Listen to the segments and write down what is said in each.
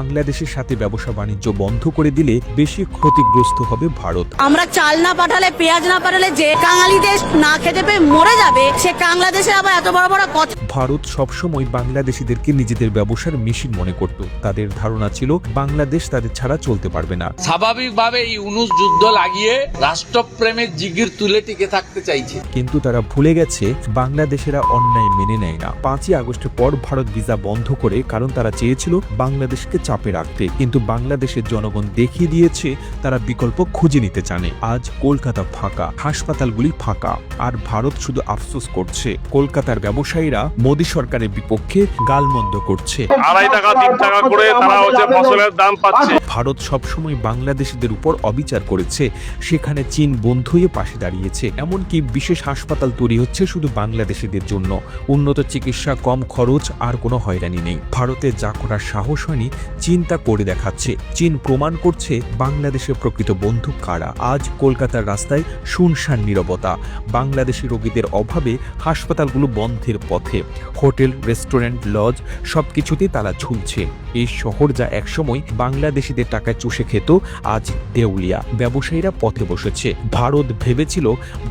বাংলাদেশের সাথে ব্যবসা বাণিজ্য বন্ধ করে দিলে বেশি ক্ষতিগ্রস্ত হবে ভারত। আমরা চাল না পাঠালে, পেঁয়াজ না পাঠালে যে কাঙালি দেশ না খেতে পেয়ে মরে যাবে, সে বাংলাদেশে আবার এত বড় বড় কথা। ভারত সবসময় বাংলাদেশিদেরকে নিজেদের ব্যবসার মেশিন মনে করত। তাদের ধারণা ছিল বাংলাদেশ তাদের ছাড়া চলতে পারবে না। স্বাভাবিকভাবে ইউনূস যুদ্ধ লাগিয়ে রাষ্ট্রপ্রেমের জিগির তুলে টিকে থাকতে চাইছে, কিন্তু তারা ভুলে গেছে বাংলাদেশেরা অন্যায় মেনে নেয় না। 5ই আগস্টের পর ভারত ভিসা বন্ধ করে, কারণ তারা চেয়েছিল বাংলাদেশকে চাপে রাখতে। কিন্তু বাংলাদেশের জনগণ দেখিয়ে দিয়েছে তারা বিকল্প খুঁজে নিতে জানে। আজ কলকাতা ফাঁকা, হাসপাতালগুলি ফাঁকা, আর ভারত শুধু আফসোস করছে। কলকাতার ব্যবসায়ীরা মোদী সরকারের বিপক্ষে গালমন্দ করছে। 2.5 টাকা 3 টাকা করে তারা ফসলের দাম পাচ্ছে। ভারত সবসময় বাংলাদেশিদের উপর অবিচার করেছে, সেখানে চীন বন্ধু হয়ে পাশে দাঁড়িয়েছে। এমনকি বিশেষ হাসপাতাল তৈরি হচ্ছে শুধু বাংলাদেশিদের জন্য। উন্নত চিকিৎসা, কম খরচ, আর কোনো হয়রানি নেই। ভারতে যা করার সাহস হয়নি, চীন তা করে দেখাচ্ছে। চীন প্রমাণ করছে বাংলাদেশের প্রকৃত বন্ধু কারা। আজ কলকাতার রাস্তায় শুনশান নীরবতা। বাংলাদেশি রোগীদের অভাবে হাসপাতালগুলো বন্ধের পথে। হোটেল, রেস্টুরেন্ট, লজ সবকিছুতেই তালা ঝুলছে। এই শহর যা একসময় বাংলাদেশিদের টাকায় চুষে খেত, আজ দেউলিয়া। ব্যবসায়ীরা পথে বসেছে। ভারত ভেবেছিল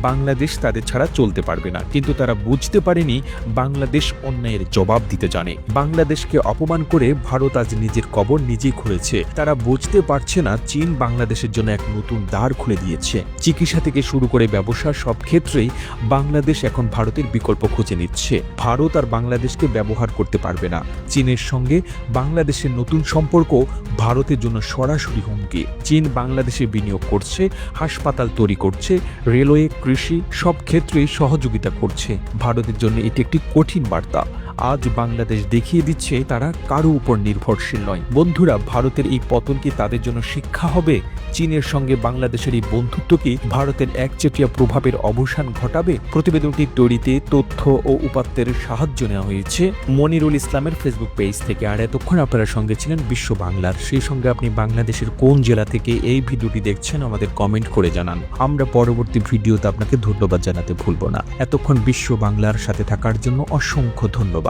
বাংলাদেশ তাদের ছাড়া চলতে পারবে না, কিন্তু তারা বুঝতে পারেনি বাংলাদেশ অন্যায়ের জবাব দিতে জানে। বাংলাদেশকে অপমান করে ভারত আজ নিজের কবর নিজেই খুঁড়েছে। তারা বুঝতে পারছে না চীন বাংলাদেশের জন্য এক নতুন দ্বার খুলে দিয়েছে। চিকিৎসা থেকে শুরু করে ব্যবসা, সব ক্ষেত্রেই বাংলাদেশ এখন ভারতের বিকল্প খুঁজে নিচ্ছে। ভারত আর বাংলাদেশকে ব্যবহার করতে পারবে না। চীনের সঙ্গে বাংলাদেশের নতুন সম্পর্ক ভারতের জন্য সরাসরি হুমকি। চীন বাংলাদেশে বিনিয়োগ করছে, হাসপাতাল তৈরি করছে, রেলওয়ে, কৃষি সব ক্ষেত্রেই সহযোগিতা করছে। ভারতের জন্য এটি একটি কঠিন বার্তা। আজ বাংলাদেশ দেখিয়ে দিচ্ছে তারা কারো উপর নির্ভরশীল নয়। বন্ধুরা, ভারতের এই পতন কি তাদের জন্য শিক্ষা হবে? চীনের সঙ্গে বাংলাদেশের এই বন্ধুত্ব কি ভারতের একচেটিয়া প্রভাবের অবসান ঘটাবে? প্রতিবেদনটি তৈরিতে তথ্য ও উপাত্তের সাহায্য নেওয়া হয়েছে মনিরুল ইসলামের ফেসবুক পেজ থেকে। আর এতক্ষণ আপনারা সঙ্গে ছিলেন বিশ্ব বাংলার। সেই সঙ্গে আপনি বাংলাদেশের কোন জেলা থেকে এই ভিডিওটি দেখছেন আমাদের কমেন্ট করে জানান। আমরা পরবর্তী ভিডিওতে আপনাকে ধন্যবাদ জানাতে ভুলব না। এতক্ষণ বিশ্ব বাংলার সাথে থাকার জন্য অসংখ্য ধন্যবাদ।